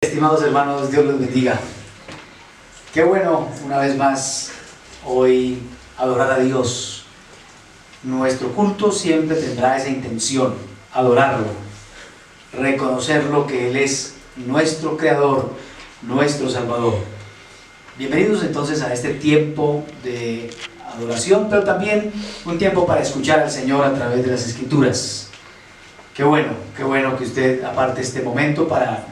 Estimados hermanos, Dios los bendiga. Qué bueno una vez más hoy adorar a Dios. Nuestro culto siempre tendrá esa intención, adorarlo, reconocerlo que Él es nuestro Creador, nuestro Salvador. Bienvenidos entonces a este tiempo de adoración, pero también un tiempo para escuchar al Señor a través de las Escrituras. Qué bueno que usted aparte este momento para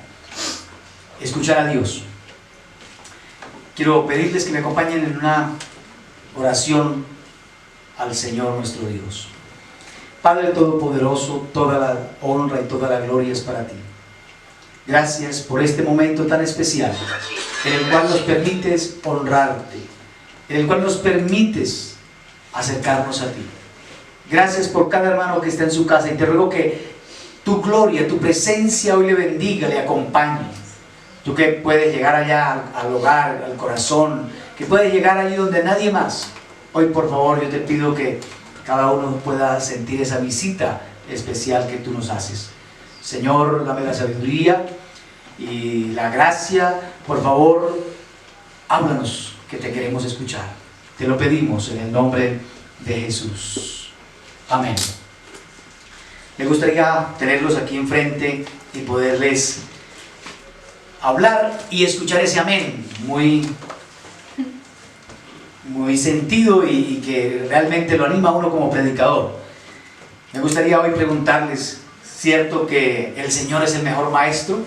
escuchar a Dios. Quiero pedirles que me acompañen en una oración al Señor nuestro Dios. Padre Todopoderoso, toda la honra y toda la gloria es para ti. Gracias por este momento tan especial en el cual nos permites honrarte, en el cual nos permites acercarnos a ti. Gracias por cada hermano que está en su casa y te ruego que tu gloria, tu presencia hoy le bendiga, le acompañe. Tú que puedes llegar allá al hogar, al corazón, que puedes llegar allí donde nadie más. Hoy por favor yo te pido que cada uno pueda sentir esa visita especial que tú nos haces. Señor, dame la sabiduría y la gracia. Por favor, háblanos, que te queremos escuchar. Te lo pedimos en el nombre de Jesús. Amén. Me gustaría tenerlos aquí enfrente y poderles hablar y escuchar ese amén muy sentido y que realmente lo anima a uno como predicador. Me gustaría hoy preguntarles, ¿cierto que el Señor es el mejor maestro?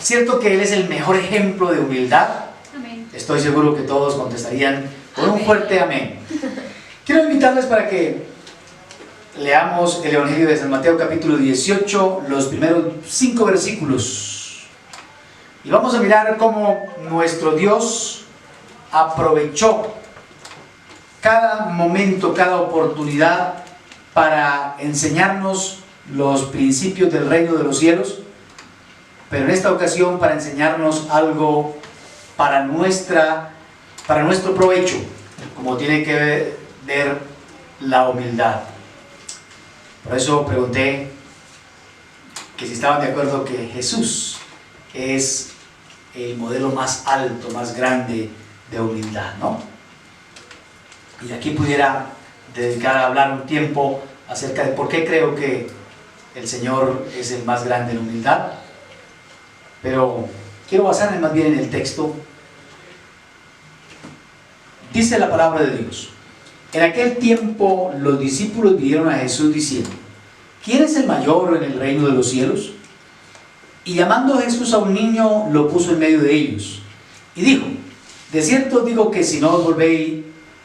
¿Cierto que Él es el mejor ejemplo de humildad? Amén. Estoy seguro que todos contestarían con un fuerte amén. Quiero invitarles para que leamos el Evangelio de San Mateo capítulo 18, los primeros 5 versículos. Y vamos a mirar cómo nuestro Dios aprovechó cada momento, cada oportunidad para enseñarnos los principios del reino de los cielos, pero en esta ocasión para enseñarnos algo para nuestro provecho, como tiene que ver la humildad. Por eso pregunté que si estaban de acuerdo que Jesús es el modelo más alto, más grande de humildad, ¿no? Y aquí pudiera dedicar a hablar un tiempo acerca de por qué creo que el Señor es el más grande en humildad, pero quiero basarme más bien en el texto. Dice la palabra de Dios: en aquel tiempo los discípulos vinieron a Jesús diciendo: ¿quién es el mayor en el reino de los cielos? Y llamando a Jesús a un niño, lo puso en medio de ellos, y dijo: de cierto os digo que si no os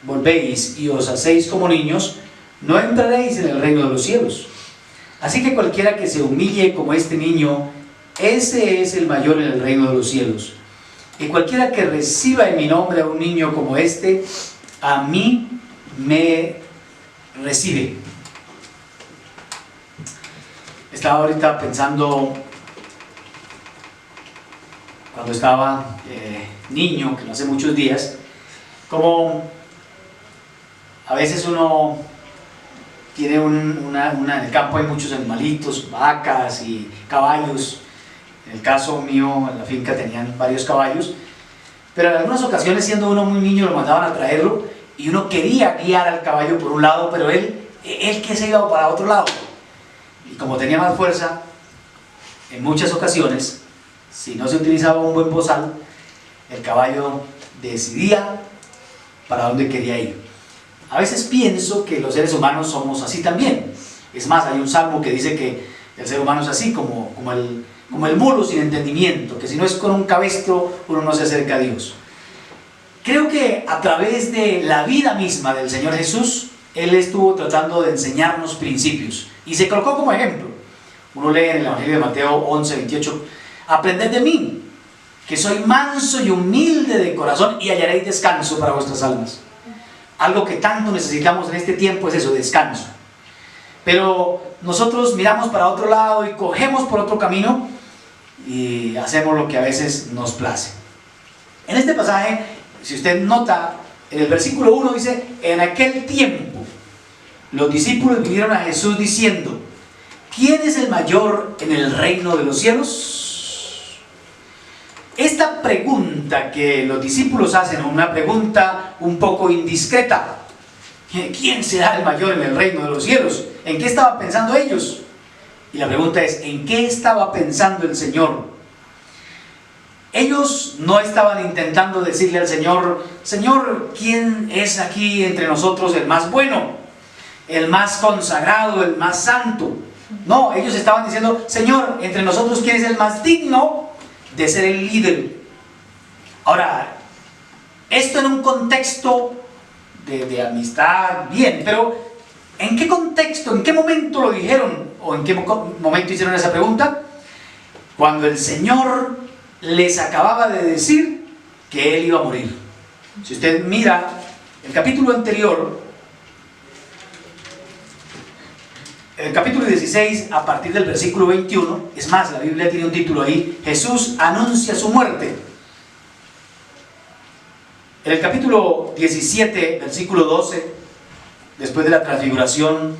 volvéis y os hacéis como niños, no entraréis en el reino de los cielos. Así que cualquiera que se humille como este niño, ese es el mayor en el reino de los cielos. Y cualquiera que reciba en mi nombre a un niño como este, a mí me recibe. Estaba ahorita pensando, cuando estaba niño, que no hace muchos días, como a veces uno tiene en el campo hay muchos animalitos, vacas y caballos. En el caso mío, en la finca tenían varios caballos, pero en algunas ocasiones, siendo uno muy niño, lo mandaban a traerlo y uno quería guiar al caballo por un lado, pero él que se iba para otro lado. Y como tenía más fuerza, en muchas ocasiones, si no se utilizaba un buen bozal, el caballo decidía para dónde quería ir. A veces pienso que los seres humanos somos así también. Es más, hay un salmo que dice que el ser humano es así, como el mulo sin entendimiento, que si no es con un cabestro, uno no se acerca a Dios. Creo que a través de la vida misma del Señor Jesús, Él estuvo tratando de enseñarnos principios, y se colocó como ejemplo. Uno lee en el Evangelio de Mateo 11, 28, aprended de mí, que soy manso y humilde de corazón, y hallaréis descanso para vuestras almas. Algo que tanto necesitamos en este tiempo es eso, descanso. Pero nosotros miramos para otro lado y cogemos por otro camino y hacemos lo que a veces nos place. En este pasaje, si usted nota, en el versículo 1 dice: en aquel tiempo los discípulos vinieron a Jesús diciendo: ¿quién es el mayor en el reino de los cielos? esa pregunta que los discípulos hacen, una pregunta un poco indiscreta: ¿quién será el mayor en el reino de los cielos? ¿En qué estaban pensando ellos? Y la pregunta es: ¿en qué estaba pensando el Señor? Ellos no estaban intentando decirle al Señor: Señor, ¿quién es aquí entre nosotros el más bueno, el más consagrado, el más santo? No, ellos estaban diciendo: Señor, entre nosotros, ¿quién es el más digno de ser el líder? Ahora, esto en un contexto de amistad, bien, pero ¿en qué contexto, en qué momento lo dijeron? ¿O en qué momento hicieron esa pregunta? Cuando el Señor les acababa de decir que Él iba a morir. Si usted mira el capítulo anterior, el capítulo 16, a partir del versículo 21, es más, la Biblia tiene un título ahí: Jesús anuncia su muerte. En el capítulo 17, versículo 12, después de la transfiguración,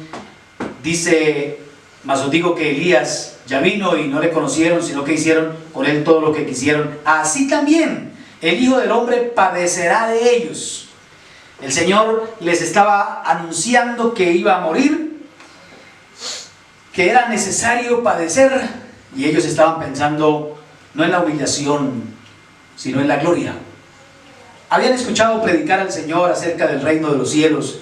dice: mas os digo que Elías ya vino y no le conocieron, sino que hicieron con él todo lo que quisieron. Así también el Hijo del Hombre padecerá de ellos. El Señor les estaba anunciando que iba a morir, que era necesario padecer, y ellos estaban pensando no en la humillación, sino en la gloria. Habían escuchado predicar al Señor acerca del reino de los cielos,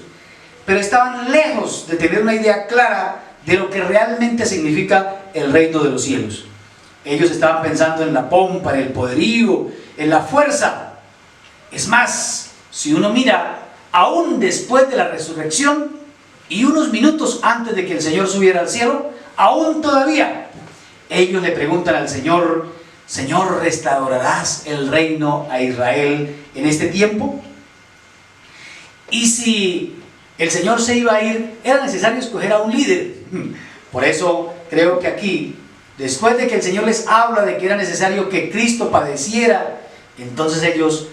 pero estaban lejos de tener una idea clara de lo que realmente significa el reino de los cielos. Ellos estaban pensando en la pompa, en el poderío, en la fuerza. Es más, si uno mira, aún después de la resurrección y unos minutos antes de que el Señor subiera al cielo, aún todavía ellos le preguntan al Señor: Señor, ¿restaurarás el reino a Israel en este tiempo? Y si el Señor se iba a ir, era necesario escoger a un líder. Por eso creo que aquí, después de que el Señor les habla de que era necesario que Cristo padeciera, entonces ellos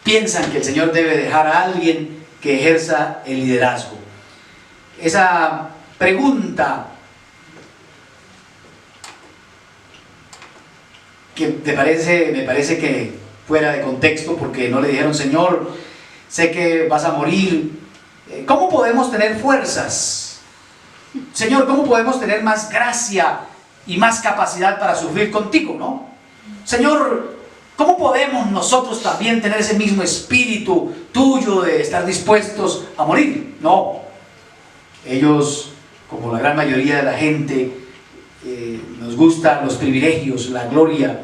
piensan que el Señor debe dejar a alguien que ejerza el liderazgo. Esa pregunta que me parece que fuera de contexto, porque no le dijeron: Señor, sé que vas a morir, ¿cómo podemos tener fuerzas? Señor, ¿cómo podemos tener más gracia y más capacidad para sufrir contigo, no? Señor, ¿cómo podemos nosotros también tener ese mismo espíritu tuyo de estar dispuestos a morir? No. Ellos, como la gran mayoría de la gente, nos gustan los privilegios, la gloria,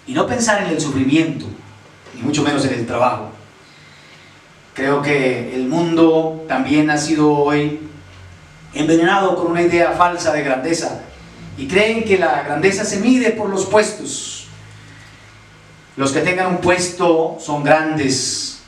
y no pensar en el sufrimiento, ni mucho menos en el trabajo. Creo que el mundo también ha sido hoy envenenado con una idea falsa de grandeza, y creen que la grandeza se mide por los puestos. Los que tengan un puesto son grandes,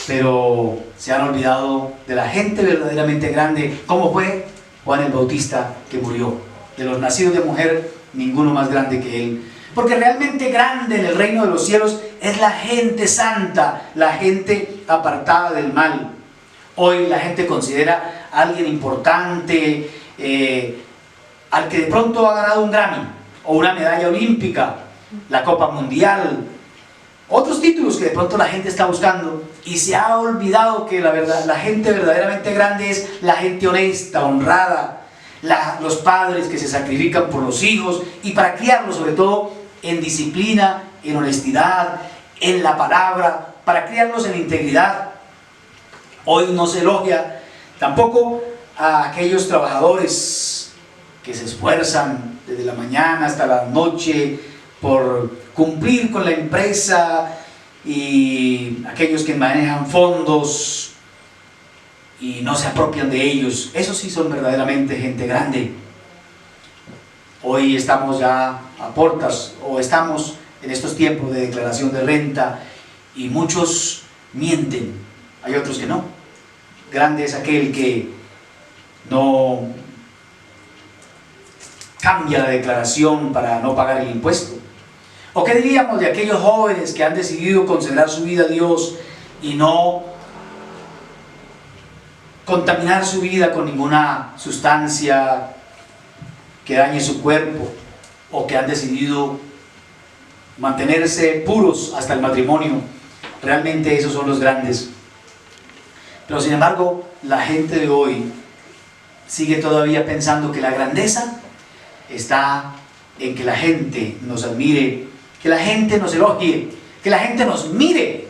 pero se han olvidado de la gente verdaderamente grande, como fue Juan el Bautista, que murió. De los nacidos de mujer, ninguno más grande que él. Porque realmente grande en el reino de los cielos es la gente santa, la gente apartada del mal. Hoy la gente considera a alguien importante, al que de pronto ha ganado un Grammy, o una medalla olímpica, la Copa Mundial, otros títulos que de pronto la gente está buscando, y se ha olvidado que la gente verdaderamente grande es la gente honesta, honrada, los padres que se sacrifican por los hijos y para criarlos, sobre todo en disciplina, en honestidad, en la palabra, para criarlos en integridad. Hoy no se elogia tampoco a aquellos trabajadores que se esfuerzan desde la mañana hasta la noche por cumplir con la empresa, y aquellos que manejan fondos y no se apropian de ellos. Esos sí son verdaderamente gente grande. Hoy estamos ya a portas, o estamos en estos tiempos de declaración de renta, y muchos mienten, hay otros que no. Grande es aquel que no cambia la declaración para no pagar el impuesto. ¿O qué diríamos de aquellos jóvenes que han decidido consagrar su vida a Dios y no contaminar su vida con ninguna sustancia que dañe su cuerpo, o que han decidido mantenerse puros hasta el matrimonio. Realmente esos son los grandes. Pero sin embargo, la gente de hoy sigue todavía pensando que la grandeza está en que la gente nos admire, que la gente nos elogie, que la gente nos mire.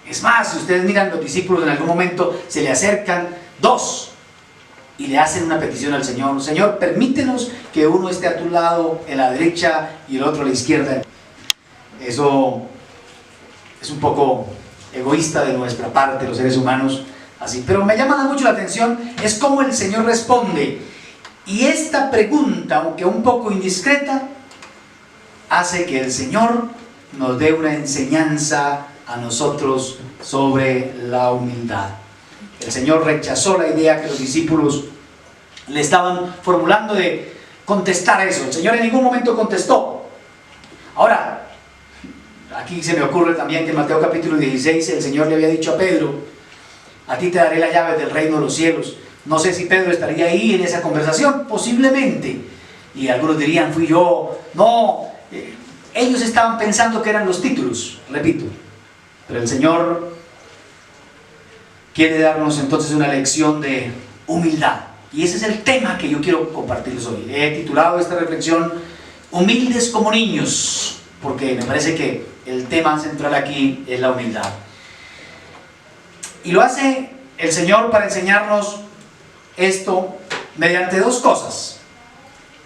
Es más, si ustedes miran, los discípulos en algún momento se le acercan dos y le hacen una petición al Señor: Señor, permítenos que uno esté a tu lado en la derecha y el otro a la izquierda. Eso es un poco egoísta de nuestra parte, los seres humanos, así. Pero me llama mucho la atención es cómo el Señor responde. Y esta pregunta, aunque un poco indiscreta, hace que el Señor nos dé una enseñanza a nosotros sobre la humildad. El Señor rechazó la idea que los discípulos le estaban formulando de contestar eso. El Señor en ningún momento contestó. Ahora, aquí se me ocurre también que en Mateo capítulo 16 el Señor le había dicho a Pedro: a ti te daré las llaves del reino de los cielos. No sé si Pedro estaría ahí en esa conversación, posiblemente. Y algunos dirían: fui yo. No, ellos estaban pensando que eran los títulos, repito. Pero el Señor quiere darnos entonces una lección de humildad. Y ese es el tema que yo quiero compartirles hoy. He titulado esta reflexión Humildes como niños, porque me parece que el tema central aquí es la humildad. Y lo hace el Señor para enseñarnos esto mediante dos cosas.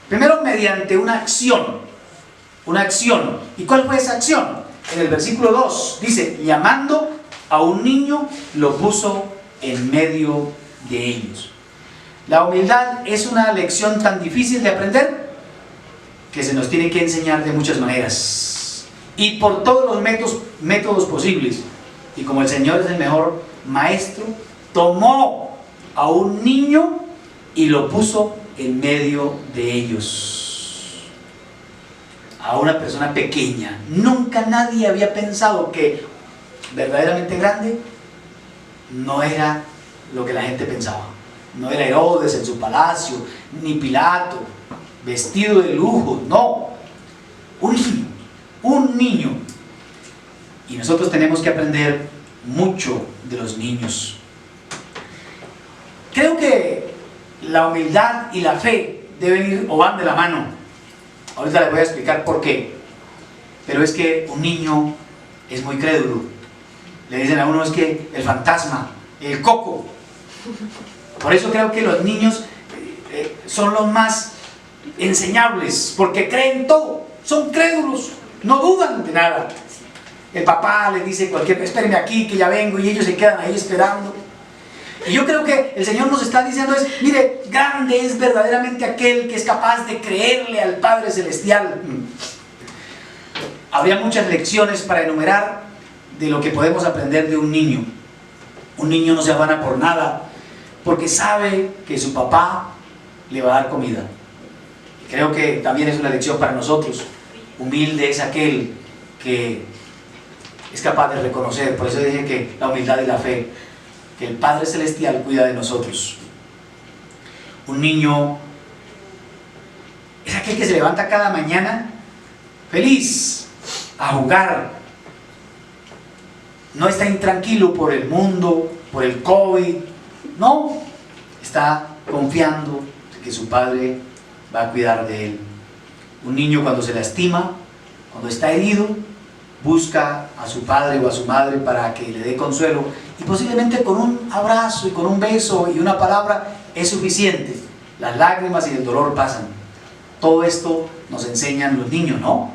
Primero, mediante una acción. Una acción. ¿Y cuál fue esa acción? En el versículo 2 dice: llamando a un niño, lo puso en medio de ellos. La humildad es una lección tan difícil de aprender que se nos tiene que enseñar de muchas maneras y por todos los métodos posibles. Y como el Señor es el mejor maestro, tomó a un niño y lo puso en medio de ellos. A una persona pequeña. Nunca nadie había pensado que verdaderamente grande no era lo que la gente pensaba. No era Herodes en su palacio, ni Pilato vestido de lujo, no. Un niño. Y nosotros tenemos que aprender mucho de los niños. Creo que la humildad y la fe deben ir o van de la mano. Ahorita les voy a explicar por qué. Pero es que un niño es muy crédulo. Le dicen a uno: es que el fantasma, el coco. Por eso creo que los niños son los más enseñables, porque creen todo, son crédulos, no dudan de nada. El papá les dice cualquier cosa: espérenme aquí que ya vengo, y ellos se quedan ahí esperando. Y yo creo que el Señor nos está diciendo es: mire, grande es verdaderamente aquel que es capaz de creerle al Padre Celestial. Habría muchas lecciones para enumerar de lo que podemos aprender de un niño. Un niño no se afana por nada, porque sabe que su papá le va a dar comida. Y creo que también es una lección para nosotros. Humilde es aquel que es capaz de reconocer. Por eso dije que la humildad y la fe, que el Padre Celestial cuida de nosotros. Un niño es aquel que se levanta cada mañana feliz a jugar. No está intranquilo por el mundo, por el COVID. No, está confiando que su padre va a cuidar de él. Un niño, cuando se lastima, cuando está herido, busca a su padre o a su madre para que le dé consuelo, y posiblemente con un abrazo y con un beso y una palabra es suficiente. Las lágrimas y el dolor pasan. Todo esto nos enseñan los niños, ¿no?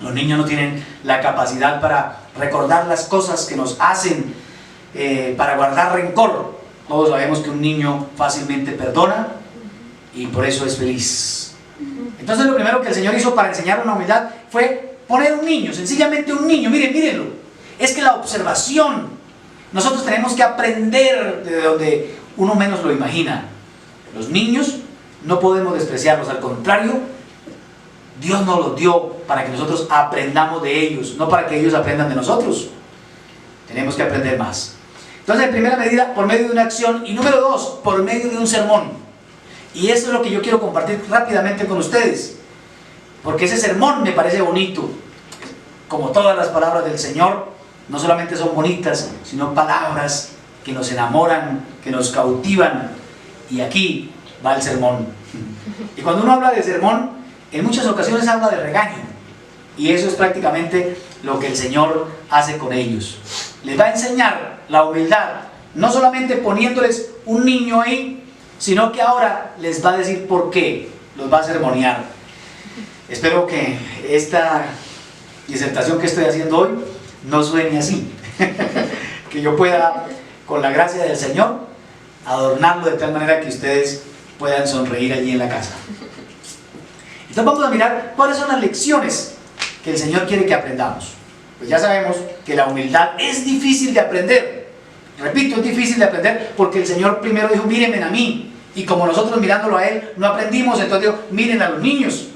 Los niños no tienen la capacidad para recordar las cosas que nos hacen, para guardar rencor. Todos sabemos que un niño fácilmente perdona y por eso es feliz. Entonces lo primero que el Señor hizo para enseñar una humildad fue poner un niño, sencillamente un niño. Mírenlo. Es que la observación, nosotros tenemos que aprender de donde uno menos lo imagina. Los niños no podemos despreciarlos, al contrario, Dios nos los dio para que nosotros aprendamos de ellos, no para que ellos aprendan de nosotros. Tenemos que aprender más. Entonces, en primera medida, por medio de una acción, y número dos, por medio de un sermón. Y eso es lo que yo quiero compartir rápidamente con ustedes, porque ese sermón me parece bonito. como todas las palabras del Señor, no solamente son bonitas, sino palabras que nos enamoran, que nos cautivan. Y aquí va el sermón. Y cuando uno habla de sermón, en muchas ocasiones habla de regaño. Y eso es prácticamente lo que el Señor hace con ellos. Les va a enseñar la humildad, no solamente poniéndoles un niño ahí, sino que ahora les va a decir por qué, los va a sermonear. Espero que esta disertación que estoy haciendo hoy no suene así. Que yo pueda, con la gracia del Señor, adornarlo de tal manera que ustedes puedan sonreír allí en la casa. Entonces vamos a mirar cuáles son las lecciones que el Señor quiere que aprendamos. Pues ya sabemos que la humildad es difícil de aprender. Repito, es difícil de aprender porque el Señor primero dijo, mírenme a mí. Y como nosotros mirándolo a Él no aprendimos, entonces dijo, miren a los niños.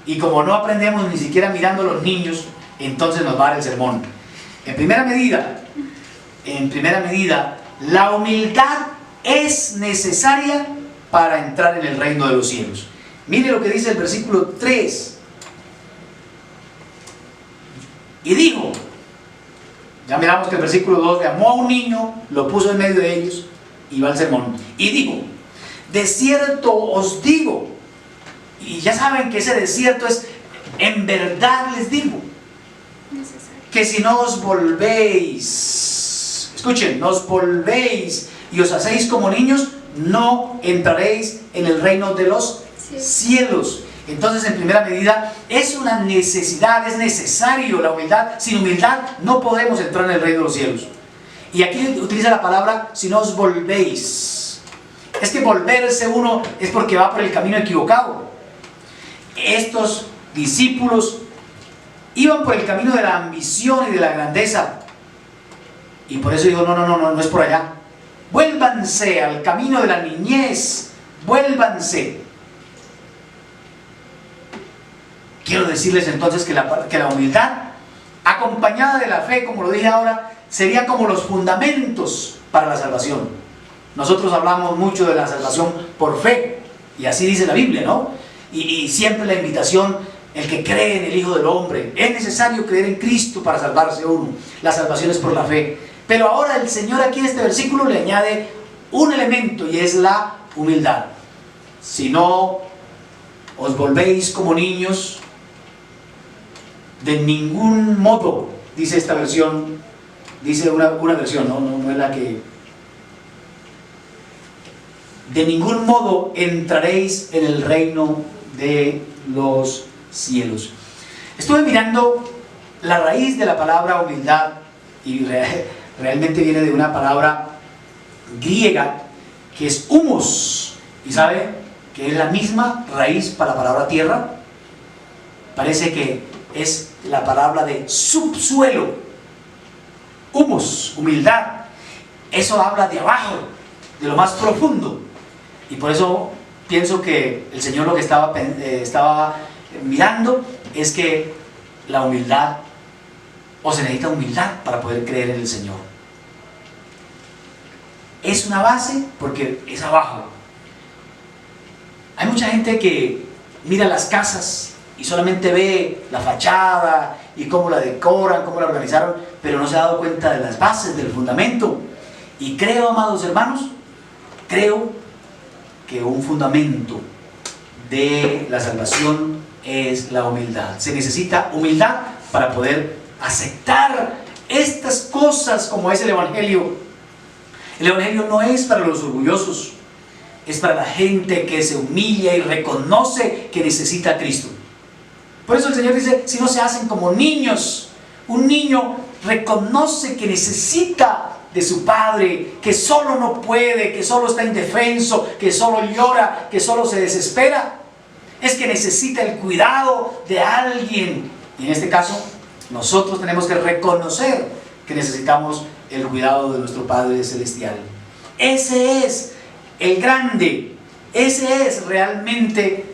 Y como no aprendemos ni siquiera mirando a los niños, entonces nos va a dar el sermón. En primera medida, la humildad es necesaria para entrar en el reino de los cielos. Mire lo que dice el versículo 3. Y dijo, ya miramos que el versículo 2 llamó a un niño, lo puso en medio de ellos, y va el sermón. Y dijo, de cierto os digo, y ya saben que ese desierto es, en verdad les digo, que si no os volvéis, escuchen, no os volvéis y os hacéis como niños, no entraréis en el reino de los cielos. Entonces, en primera medida, es una necesidad, es necesario la humildad. Sin humildad no podemos entrar en el reino de los cielos. Y aquí utiliza la palabra, si no os volvéis. Es que volverse uno es porque va por el camino equivocado. Estos discípulos iban por el camino de la ambición y de la grandeza. Y por eso digo, no es por allá. Vuélvanse al camino de la niñez. Vuélvanse. Quiero decirles entonces que la humildad, acompañada de la fe, como lo dije ahora, sería como los fundamentos para la salvación. Nosotros hablamos mucho de la salvación por fe, y así dice la Biblia, ¿no? Y siempre la invitación, el que cree en el Hijo del Hombre, es necesario creer en Cristo para salvarse uno. La salvación es por la fe. Pero ahora el Señor aquí en este versículo le añade un elemento, y es la humildad. Si no os volvéis como niños, de ningún modo, dice esta versión, dice una versión, no es la que... De ningún modo entraréis en el reino de los cielos. Estuve mirando la raíz de la palabra humildad y realmente viene de una palabra griega que es humus. ¿Y sabe que es la misma raíz para la palabra tierra? Parece que es la palabra de subsuelo. Humus, humildad. Eso habla de abajo, de lo más profundo. Y por eso pienso que el Señor lo que estaba mirando es que la humildad, o se necesita humildad para poder creer en el Señor. Es una base porque es abajo. Hay mucha gente que mira las casas y solamente ve la fachada y cómo la decoran, cómo la organizaron, pero no se ha dado cuenta de las bases, del fundamento. Y creo, amados hermanos, creo que un fundamento de la salvación es la humildad. Se necesita humildad para poder aceptar estas cosas como es el Evangelio. El Evangelio no es para los orgullosos, es para la gente que se humilla y reconoce que necesita a Cristo. Por eso el Señor dice, si no se hacen como niños. Un niño reconoce que necesita de su padre, que solo no puede, que solo está indefenso, que solo llora, que solo se desespera. Es que necesita el cuidado de alguien. Y en este caso, nosotros tenemos que reconocer que necesitamos el cuidado de nuestro Padre Celestial. Ese es el grande, ese es realmente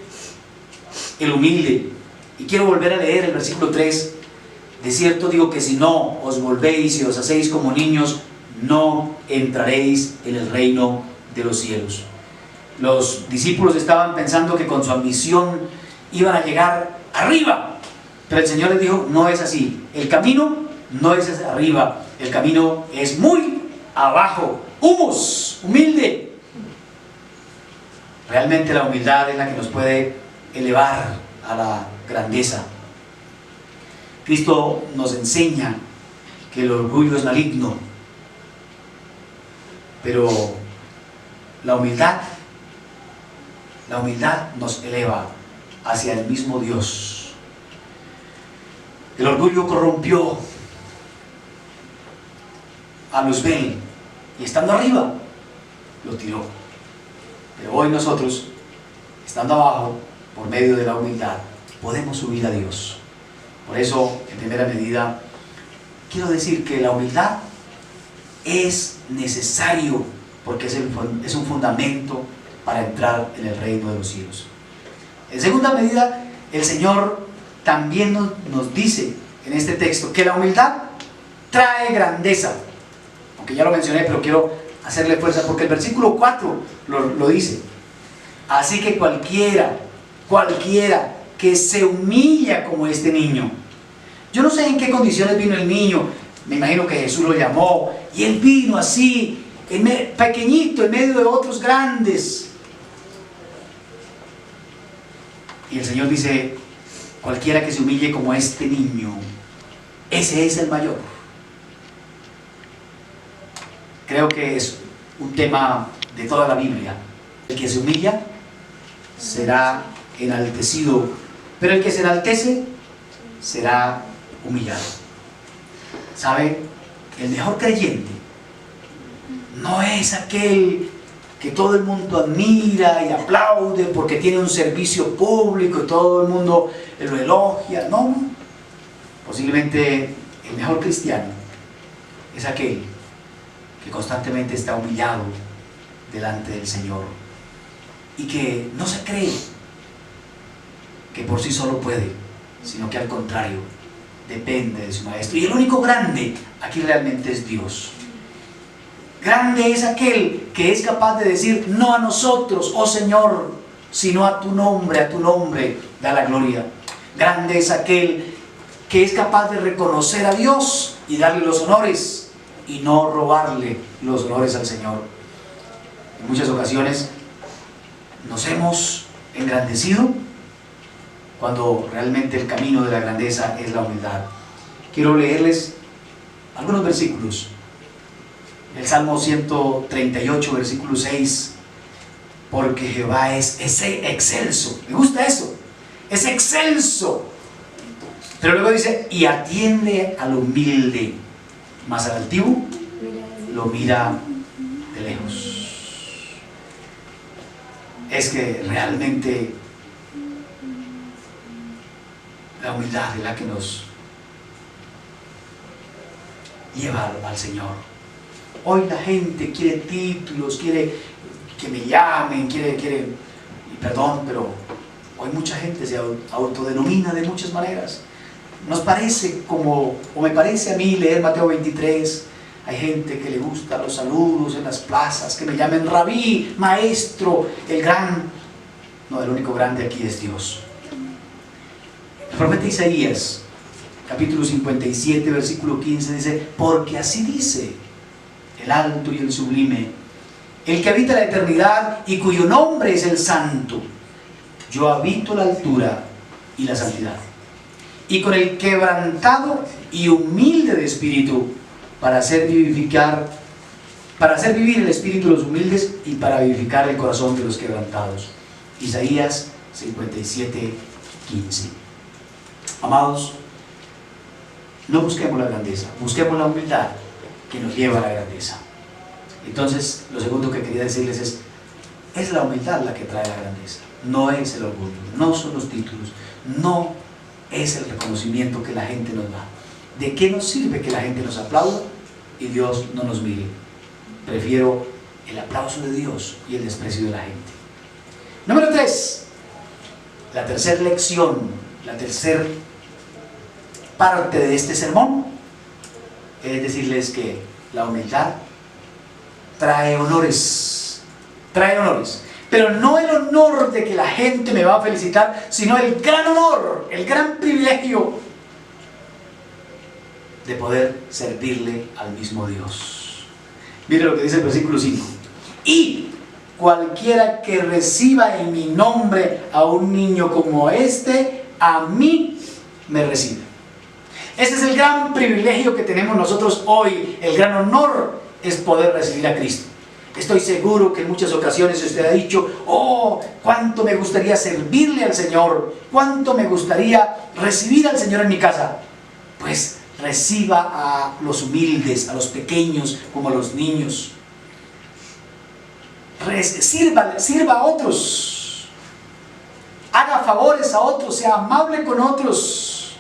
el humilde. Y quiero volver a leer el versículo 3. De cierto digo que si no os volvéis y os hacéis como niños, no entraréis en el reino de los cielos. Los discípulos estaban pensando que con su ambición iban a llegar arriba, Pero el Señor les dijo, no es así. El camino no es hacia arriba, el camino es muy abajo. Humus, humilde. Realmente la humildad es la que nos puede elevar a la grandeza. Cristo nos enseña que el orgullo es maligno, pero la humildad nos eleva hacia el mismo Dios. El orgullo corrompió a Luzbel y estando arriba lo tiró. Pero hoy nosotros, estando abajo, por medio de la humildad, podemos subir a Dios. Por eso, en primera medida, quiero decir que la humildad es necesario, porque es un fundamento para entrar en el reino de los cielos. En segunda medida, el Señor también nos dice en este texto que la humildad trae grandeza. Aunque ya lo mencioné, pero quiero hacerle fuerza porque el versículo 4 lo dice. Así que cualquiera que se humilla como este niño. Yo no sé en qué condiciones vino el niño. Me imagino que Jesús lo llamó y él vino así, pequeñito, en medio de otros grandes. Y el Señor dice, cualquiera que se humille como este niño, ese es el mayor. Creo que es un tema de toda la Biblia. El que se humilla será enaltecido, pero el que se enaltece será humillado. ¿Sabe? El mejor creyente no es aquel que todo el mundo admira y aplaude porque tiene un servicio público y todo el mundo lo elogia. No, posiblemente el mejor cristiano es aquel que constantemente está humillado delante del Señor y que no se cree que por sí solo puede, sino que al contrario depende de su maestro. Y el único grande aquí realmente es Dios. Grande es aquel que es capaz de decir no a nosotros, oh Señor, sino a tu nombre da la gloria. Grande es aquel que es capaz de reconocer a Dios y darle los honores y no robarle los honores al Señor. En muchas ocasiones nos hemos engrandecido cuando realmente el camino de la grandeza es la humildad. Quiero leerles algunos versículos. El Salmo 138, versículo 6. Porque Jehová es excelso. Me gusta eso. Es excelso. Pero luego dice, y atiende al humilde, mas al altivo lo mira de lejos. Es que realmente la humildad es la que nos lleva al Señor. Hoy la gente quiere títulos, quiere que me llamen, quiere, y perdón, pero hoy mucha gente se autodenomina de muchas maneras. Nos parece como, o me parece a mí leer Mateo 23, hay gente que le gusta los saludos en las plazas, que me llamen rabí, maestro, el gran. No, el único grande aquí es Dios. El profeta Isaías, capítulo 57, versículo 15, dice, porque así dice el alto y el sublime, el que habita la eternidad y cuyo nombre es el santo. Yo habito la altura y la santidad, y con el quebrantado y humilde de espíritu, para hacer vivir el espíritu de los humildes y para vivificar el corazón de los quebrantados. Isaías 57, 15. Amados, no busquemos la grandeza, busquemos la humildad que nos lleva a la grandeza. Entonces, lo segundo que quería decirles es la humildad la que trae la grandeza, no es el orgullo, no son los títulos, no es el reconocimiento que la gente nos da. ¿De qué nos sirve que la gente nos aplauda y Dios no nos mire? Prefiero el aplauso de Dios y el desprecio de la gente. Número 3, la tercera lección, la tercera parte de este sermón es decirles que la humildad trae honores, pero no el honor de que la gente me va a felicitar, sino el gran honor, el gran privilegio privilegio de poder servirle al mismo Dios. Mire lo que dice el versículo 5. Y cualquiera que reciba en mi nombre a un niño como este, a mí me recibe. Ese es el gran privilegio que tenemos nosotros hoy. El gran honor es poder recibir a Cristo. Estoy seguro que en muchas ocasiones usted ha dicho: oh, cuánto me gustaría servirle al Señor, cuánto me gustaría recibir al Señor en mi casa. Pues reciba a los humildes, a los pequeños como a los niños. Sirva a otros, haga favores a otros, sea amable con otros,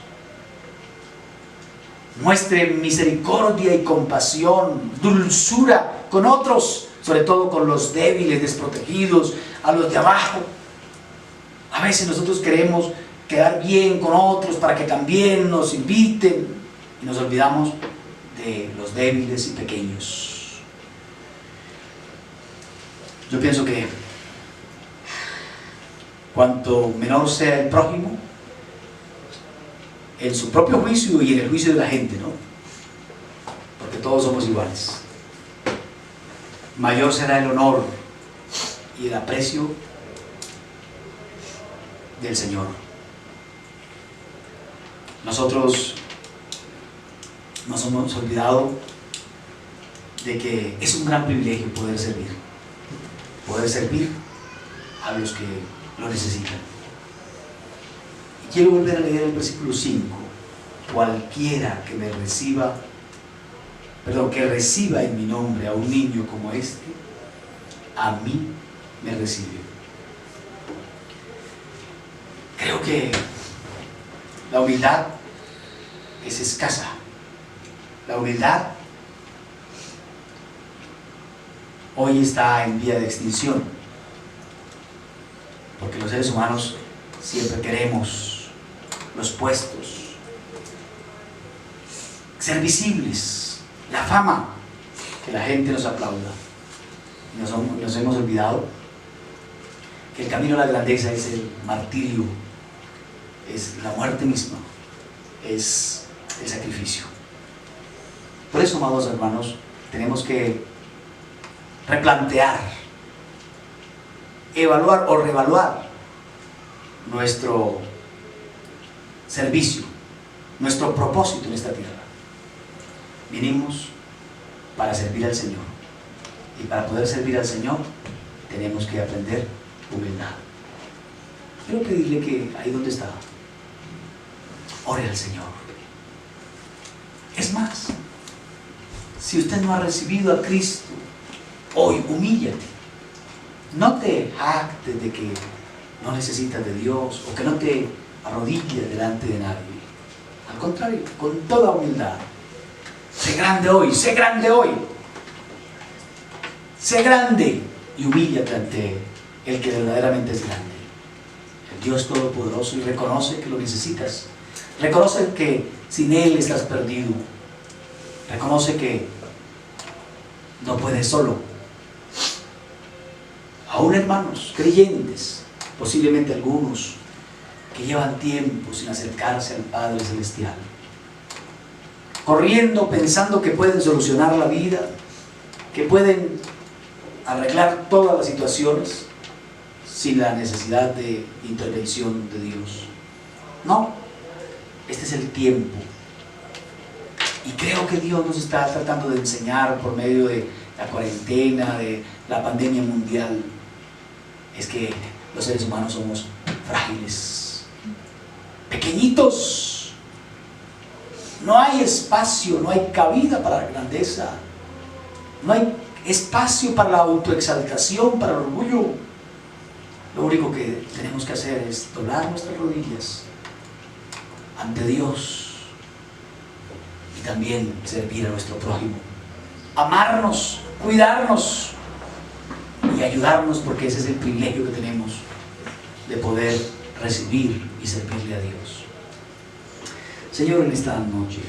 muestre misericordia y compasión, dulzura con otros, sobre todo con los débiles, desprotegidos, a los de abajo. A veces nosotros queremos quedar bien con otros para que también nos inviten y nos olvidamos de los débiles y pequeños. Yo pienso que cuanto menor sea el prójimo, en su propio juicio y en el juicio de la gente, ¿no? Porque todos somos iguales, mayor será el honor y el aprecio del Señor. Nosotros nos hemos olvidado de que es un gran privilegio poder servir a los que lo necesitan. Y quiero volver a leer el versículo 5. Cualquiera que reciba en mi nombre a un niño como este, a mí me recibe. Creo que la humildad es escasa. La humildad hoy está en vía de extinción, porque los seres humanos siempre queremos los puestos, ser visibles, la fama, que la gente nos aplauda. Nos hemos olvidado que el camino a la grandeza es el martirio, es la muerte misma, es el sacrificio. Por eso, amados hermanos, tenemos que replantear, evaluar o reevaluar nuestro servicio, nuestro propósito en esta tierra. Vinimos para servir al Señor, y para poder servir al Señor tenemos que aprender humildad. Quiero pedirle que ahí donde está, ore al Señor. Es más, si usted no ha recibido a Cristo, hoy humíllate. No te jactes de que no necesitas de Dios o que no te arrodilles delante de nadie. Al contrario, con toda humildad, sé grande hoy, sé grande hoy. Sé grande y humíllate ante el que verdaderamente es grande, el Dios Todopoderoso, y reconoce que lo necesitas. Reconoce que sin Él estás perdido. Reconoce que no puedes solo. Aún hermanos creyentes, posiblemente algunos que llevan tiempo sin acercarse al Padre Celestial, corriendo pensando que pueden solucionar la vida, que pueden arreglar todas las situaciones sin la necesidad de intervención de Dios. No, este es el tiempo. Y creo que Dios nos está tratando de enseñar por medio de la cuarentena, de la pandemia mundial, es que los seres humanos somos frágiles, pequeñitos. No hay espacio, no hay cabida para la grandeza, no hay espacio para la autoexaltación, para el orgullo. Lo único que tenemos que hacer es doblar nuestras rodillas ante Dios y también servir a nuestro prójimo, amarnos, cuidarnos y ayudarnos, porque ese es el privilegio que tenemos de poder recibir y servirle a Dios. Señor, en esta noche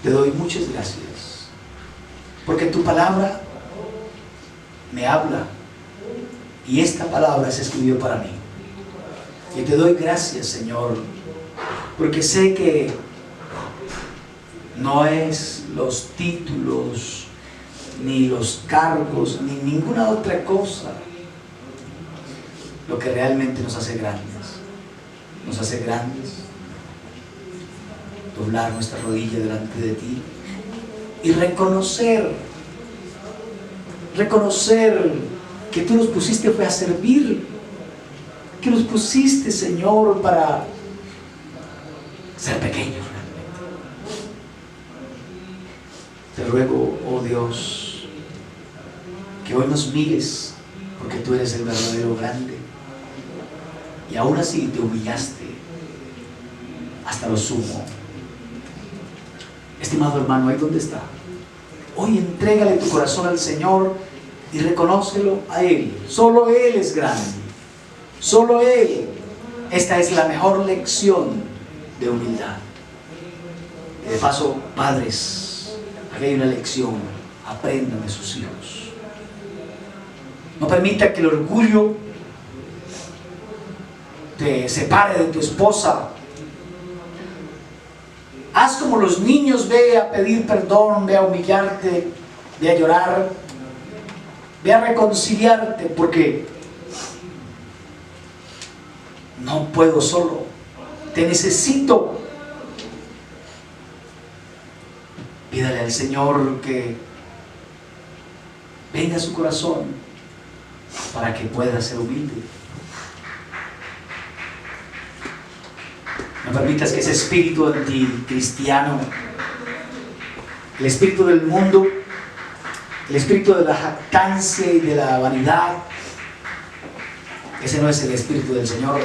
te doy muchas gracias, porque tu palabra me habla y esta palabra se escribió para mí. Y te doy gracias, Señor, porque sé que no es los títulos, ni los cargos, ni ninguna otra cosa lo que realmente nos hace grandes. Nos hace grandes doblar nuestra rodilla delante de ti y reconocer que tú nos pusiste fue a servir, que nos pusiste, Señor, para ser pequeños realmente. Te ruego, oh Dios, que hoy nos mires, porque tú eres el verdadero grande, y aún así te humillaste hasta lo sumo. Estimado hermano, ahí donde está, hoy entrégale tu corazón al Señor y reconócelo a Él. Solo Él es grande, solo Él. Esta es la mejor lección de humildad. Y de paso, padres, aquí hay una lección: aprendan de sus hijos. No permita que el orgullo te separe de tu esposa. Haz como los niños, ve a pedir perdón, ve a humillarte, ve a llorar, ve a reconciliarte, porque no puedo solo, te necesito. Pídale al Señor que venga a su corazón para que pueda ser humilde. No permitas que ese espíritu anticristiano, el espíritu del mundo, el espíritu de la jactancia y de la vanidad, ese no es el espíritu del Señor,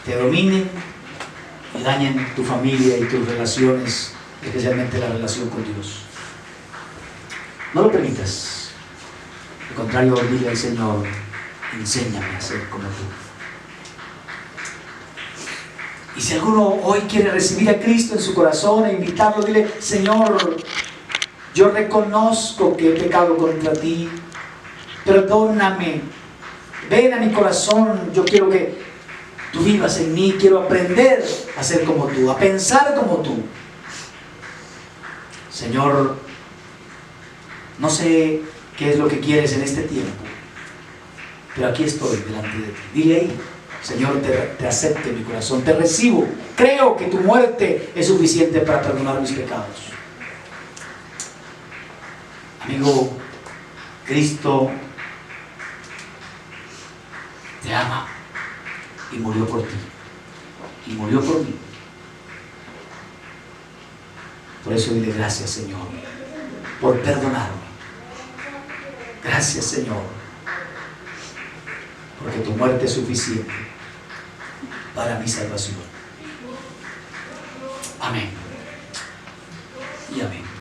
te dominen y dañen tu familia y tus relaciones, especialmente la relación con Dios. No lo permitas. Al contrario, dile al Señor: enséñame a ser como tú. Y si alguno hoy quiere recibir a Cristo en su corazón e invitarlo, dile: Señor, yo reconozco que he pecado contra ti, perdóname, ven a mi corazón, yo quiero que tú vivas en mí, quiero aprender a ser como tú, a pensar como tú. Señor, no sé qué es lo que quieres en este tiempo, pero aquí estoy delante de ti. Dile ahí: Señor, te acepto en mi corazón, te recibo, creo que tu muerte es suficiente para perdonar mis pecados. Amigo, Cristo te ama y murió por ti, y murió por mí. Por eso dile: gracias, Señor, por perdonarme. Gracias, Señor, porque tu muerte es suficiente para mi salvación. Amén y amén.